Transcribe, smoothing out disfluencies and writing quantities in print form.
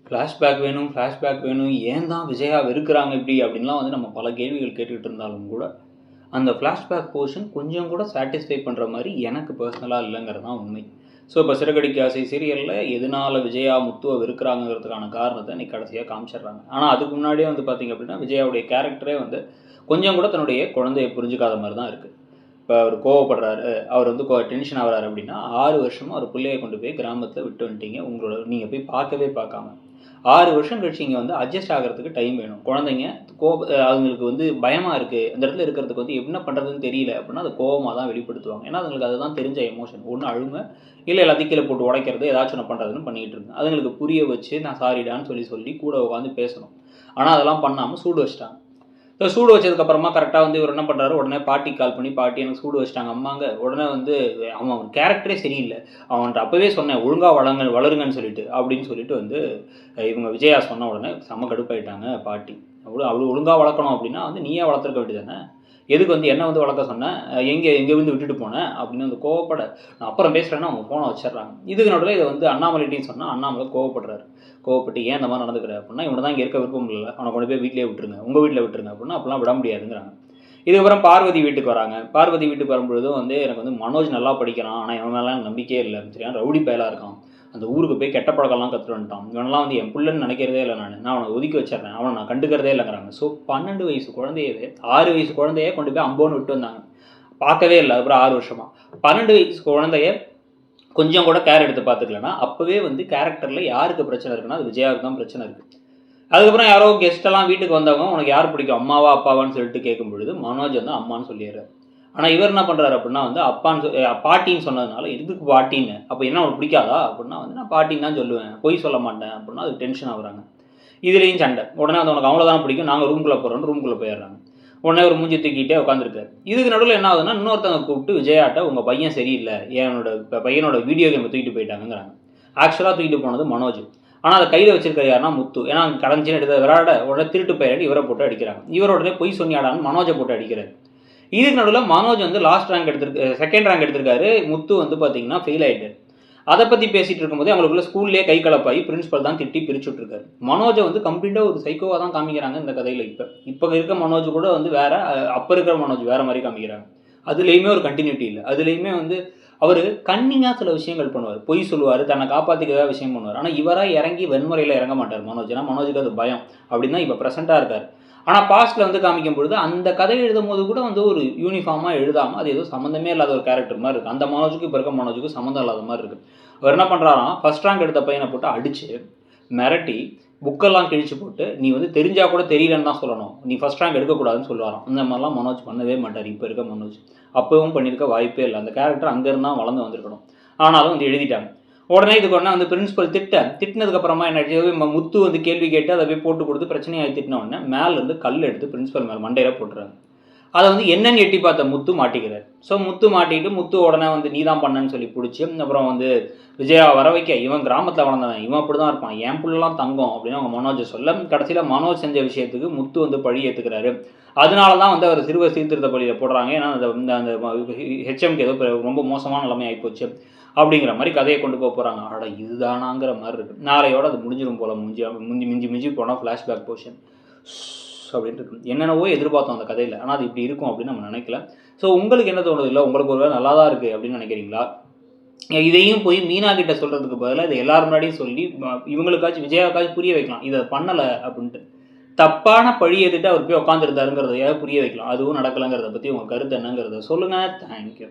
Flashback வேணும் ஏன் தான் விஜயா வெறுக்கிறாங்க இப்படி அப்படின்லாம் வந்து நம்ம பல கேள்விகள் கேட்டுக்கிட்டு இருந்தாலும் கூட அந்த ஃப்ளாஷ்பேக் போர்ஷன் கொஞ்சம் கூட சாட்டிஸ்ஃபை பண்ணுற மாதிரி எனக்கு பர்சனலாக இல்லைங்கிறது தான் உண்மை. ஸோ இப்போ சிறகடிக்க ஆசை சீரியலில் எதனால் விஜயா முத்துவை வெறுக்கிறாங்கிறதுக்கான காரணத்தை இன்னைக்கு கடைசியாக காமிச்சிடுறாங்க. ஆனால் அதுக்கு முன்னாடியே வந்து பார்த்திங்க அப்படின்னா விஜயாவுடைய கேரக்டரே வந்து கொஞ்சம் கூட தன்னுடைய குழந்தையை புரிஞ்சுக்காத மாதிரி தான் இருக்குது. இப்போ அவர் கோவப்படுறாரு, அவர் வந்து டென்ஷன் ஆகிறாரு அப்படின்னா 6 வருஷமாக அவர் பிள்ளையை கொண்டு போய் கிராமத்தில் விட்டு வந்துட்டீங்க. உங்களோட நீங்கள் போய் பார்க்கவே பார்க்காம 6 வருஷம் கழிச்சு இங்கே வந்து அட்ஜஸ்ட் ஆகிறதுக்கு டைம் வேணும். குழந்தைங்க அவங்களுக்கு வந்து பயமாக இருக்குது, அந்த இடத்துல இருக்கிறதுக்கு வந்து என்ன பண்ணுறதுன்னு தெரியல அப்படின்னா அது கோவமாக தான் வெளிப்படுத்துவாங்க. ஏன்னா அதுங்களுக்கு அதுதான் தெரிஞ்ச எமோஷன். ஒன்று அழுமை, இல்லை எல்லாத்தையும் கீழே போட்டு உடைக்கிறது, ஏதாச்சும் ஒன்று பண்ணுறதுன்னு பண்ணிகிட்டு இருக்கு. அதுங்களுக்கு புரிய வச்சு நான் சாரிடான்னு சொல்லி கூட உட்காந்து பேசணும். ஆனால் அதெல்லாம் பண்ணாமல் சூடு வச்சிட்டாங்க. ஸோ சூடு வச்சதுக்கப்புறமா கரெக்டாக வந்து இவர் என்ன பண்ணுறாரு, உடனே பாட்டி கால் பண்ணி, பாட்டி எனக்கு சூடு வச்சிட்டாங்க அம்மாங்க. உடனே வந்து அவன் கேரக்டரே சரியில்லை, அவன்கிட்ட அப்போவே சொன்னேன் ஒழுங்காக வளருங்கன்னு சொல்லிட்டு அப்படின்னு சொல்லிட்டு வந்து இவங்க விஜயா சொன்ன உடனே செம்ம கடுப்பாயிட்டாங்க பாட்டி. அவ்வளோ ஒழுங்காக வளர்க்கணும் அப்படின்னா வந்து நீயே வளர்த்துருக்க வேண்டியதானே, எதுக்கு வந்து என்ன வந்து வளர்க்க சொன்னேன், எங்கே வந்து விட்டுட்டு போனேன் அப்படின்னு வந்து கோவப்பட, நான் அப்புறம் பேசுகிறேன்னா அவங்க ஃபோனை வச்சிடுறாங்க. இதுக்கு நடுவில் இதை வந்து அண்ணாமலைட்டின்னு சொன்னால் அண்ணாமலை கோவப்படுறாரு. கோவப்பட்டு ஏன் இந்த மாதிரி நடந்துக்கிற அப்படின்னா இவனை தான் இங்கே இருக்க விருப்பம் இல்லை, அவனை கொண்டு போய் வீட்டிலே விட்டுருங்க, உங்கள் வீட்டில் விட்டுருங்க அப்படின்னா அப்படிலாம் விட முடியாதுங்கிறாங்க. இதுக்கப்புறம் பார்வதி வீட்டுக்கு வராங்க. பார்வதி வீட்டுக்கு வரும்பொழுதும் வந்து எனக்கு வந்து மனோஜ் நல்லா படிக்கிறான், ஆனால் இவன் மேலே நம்பிக்கையே இல்லை, சரியா ரவுடி பயலாக இருக்கான், அந்த ஊருக்கு போய் கெட்ட பழக்கம்லாம் கற்றுட்டு வந்துட்டான், இவனெல்லாம் வந்து என் பிள்ளைன்னு நினைக்கிறதே இல்லை, நான் அவனை ஒதுக்கி வச்சிடறேன், அவனை நான் கண்டுக்கிறதே இல்லைங்கிறாங்க. ஸோ 12 வயசு குழந்தையவே 6 வயசு குழந்தையே கொண்டு போய் அம்போன்னு விட்டு வந்தாங்க, பார்க்கவே இல்லை. அப்புறம் 6 வருஷமாக 12 வயசு குழந்தைய கொஞ்சம் கூட கேர் எடுத்து பார்த்துக்கலன்னா அப்போவே வந்து கேரக்டரில் யாருக்கு பிரச்சனை இருக்குன்னா அது விஜயாவுக்கு தான் பிரச்சனை இருக்குது. அதுக்கப்புறம் யாரோ கெஸ்ட்டெல்லாம் வீட்டுக்கு வந்தவங்க உனக்கு யார் பிடிக்கும் அம்மாவா அப்பாவான்னு சொல்லிட்டு கேட்கும் பொழுது மனோஜ் வந்து அம்மான்னு சொல்லிடுறாரு. ஆனால் இவர் என்ன பண்ணுறாரு அப்படின்னா வந்து பாட்டின்னு சொன்னதுனால எதுக்கு பாட்டின்னு, அப்போ என்ன அவனுக்கு பிடிக்காதா அப்படின்னா வந்து நான் பாட்டின்னு தான் சொல்லுவேன், பொய் சொல்ல மாட்டேன் அப்படின்னா அது டென்ஷன் ஆகுறாங்க. இதுலேயும் சண்டை. உடனே வந்து உனக்கு அவ்வளோதான் பிடிக்கும், நாங்கள் ரூம்குள்ளே போகிறோன்னு ரூம்குள்ளே போயிடுறாங்க. உடனே ஒரு மூஞ்சி தூக்கிட்டே உட்காந்துருக்காரு. இதுக்கு நடுவில் என்ன ஆகுதுன்னா இன்னொருத்தவங்க கூப்பிட்டு விஜயாட்ட உங்கள் பையன் சரியில்லை, என்னோட பையனோட வீடியோ கேமை தூக்கிட்டு போயிட்டாங்கிறாங்க. ஆக்சுவலாக தூக்கிட்டு போனது மனோஜ், ஆனால் அதை கையில் வச்சிருக்காரு யாருன்னா முத்து. ஏன்னா கடைஞ்சின்னு எடுத்து விளையாட உடனே திருட்டு பையன் இவரை போட்டு அடிக்கிறாங்க. இவரோடனே பொய் சொன்னியாடான்னு மனோஜை போட்டு அடிக்கிறாரு. இதுக்கு நடுவில் மனோஜ் வந்து லாஸ்ட் ரேங்க் செகண்ட் ரேங்க் எடுத்திருக்காரு, முத்து வந்து பார்த்தீங்கன்னா ஃபெயில் ஆகிட்டார். அதை பற்றி பேசிகிட்டு இருக்கும்போது அவங்களுக்குள்ள ஸ்கூல்லேயே கை கலப்பாகி பிரின்ஸிபல் தான் திட்டி பிரிச்சு விட்ருக்காரு. மனோஜை வந்து கம்ப்ளீட்டாக ஒரு சைக்கோவாக தான் காமிக்கிறாங்க இந்த கதையில். இப்போ இருக்க மனோஜ் கூட வந்து வேறு, அப்போ இருக்கிற மனோஜ் வேறு மாதிரி காமிக்கிறாங்க. அதுலேயுமே ஒரு கண்டினியூட்டி இல்லை. அதுலேயுமே வந்து அவர் கன்னிங்காக சில விஷயங்கள் பண்ணுவார், பொய் சொல்லுவார், தன்னை காப்பாற்றிக்கிறதா விஷயம் பண்ணுவார். ஆனால் இவராக இறங்கி வன்முறையில் இறங்க மாட்டார் மனோஜ். ஏன்னா மனோஜுக்கு அது பயம். அப்படின்னு தான் இப்போ ப்ரெசென்ட்டாக இருக்கார். ஆனால் பாஸ்ட்டில் வந்து காமிக்கும் பொழுது அந்த கதை எழுதும் போது கூட வந்து ஒரு யூனிஃபார்மாக எழுதாமல் அது ஏதோ சம்மந்தமே இல்லாத ஒரு கேரக்டர் மாதிரி இருக்குது. அந்த மனோஜுக்கு இப்போ இருக்க மனோஜுக்கு சம்மந்தம் இல்லாத மாதிரி இருக்குது. அவர் என்ன பண்ணுறாராம், ஃபஸ்ட் ரேங்க் எடுத்த பையனை போட்டு அடித்து மிரட்டி புக்கெல்லாம் கிழிச்சு போட்டு நீ வந்து தெரிஞ்சால் கூட தெரியலன்னு தான் சொல்லணும், நீ ஃபஸ்ட் ரேங்க் எடுக்கக்கூடாதுன்னு சொல்லுவாராம். இந்த மாதிரிலாம் மனோஜ் பண்ணவே மாட்டார் இப்போ இருக்க மனோஜ். அப்பவும் பண்ணியிருக்க வாய்ப்பே இல்லை. அந்த கேரக்டர் அங்கேருந்து தான் வளர்ந்து வந்திருக்கணும். ஆனாலும் வந்து எழுதிட்டாங்க. உடனே இதுக்கு உடனே வந்து பிரின்ஸிபல் திட்டினதுக்கப்புறமா என்ன முத்து வந்து கேள்வி கேட்டு அதை போய் போட்டு கொடுத்து பிரச்சனையாக திட்டின உடனே மேலேருந்து கல் எடுத்து பிரின்ஸிபல் மேலே மண்டையில் போட்டுறாங்க. அதை வந்து என்னன்னு எட்டி பார்த்த முத்து மாட்டிக்கிறார். ஸோ முத்து மாட்டிக்கிட்டு முத்து உடனே வந்து நீ தான் பண்ணன்னு சொல்லி பிடிச்சி அப்புறம் வந்து விஜயா வர வைக்க, இவன் கிராமத்தில் வளர்ந்தவன், இவன் அப்படி தான் இருப்பான், என் புள்ளெல்லாம் தங்கம் அப்படின்னு அவங்க மனோஜை சொல்ல, கடைசியில் மனோஜ் செஞ்ச விஷயத்துக்கு முத்து வந்து பழி ஏற்றுக்கிறாரு. அதனால தான் வந்து அவர் சிறுவர் சீர்திருத்த பள்ளியில் போடுறாங்க. ஏன்னா அந்த ஹெச்எம்க்கு ஏதோ ரொம்ப மோசமான நிலைமை ஆகிப்போச்சு அப்படிங்கிற மாதிரி கதையை கொண்டு போகிறாங்க. ஆட இதுதானாங்கிற மாதிரி இருக்குது. நாளையோட அது முடிஞ்சிடும் போல். மிஞ்சி போனால் ஃப்ளாஷ்பேக் போர்ஷன் அப்படின்ட்டு இருக்கு. என்னென்னவோ எதிர்பார்த்தோம் அந்த கதையில், ஆனால் அது இப்படி இருக்கும் அப்படின்னு நம்ம நினைக்கல. ஸோ உங்களுக்கு என்ன தோணுது, இல்லை உங்களுக்கு ஒரு வேலை நல்லா தான் இருக்குது அப்படின்னு நினைக்கிறீங்களா? இதையும் போய் மீனா கிட்ட சொல்கிறதுக்கு பதிலாக இதை எல்லாரும் முன்னாடியும் சொல்லி இவங்களுக்காச்சும் விஜயாவுக்காச்சும் புரிய வைக்கலாம், இதை பண்ணலை அப்படின்ட்டு. தப்பான பழி ஏற்றுட்டு அவர் போய் உட்காந்துருந்தாருங்கிறதையாவது புரிய வைக்கலாம். அதுவும் நடக்கலைங்கிறத பற்றி உங்கள் கருத்து என்னங்கிறத சொல்லுங்கள். தேங்க்யூ.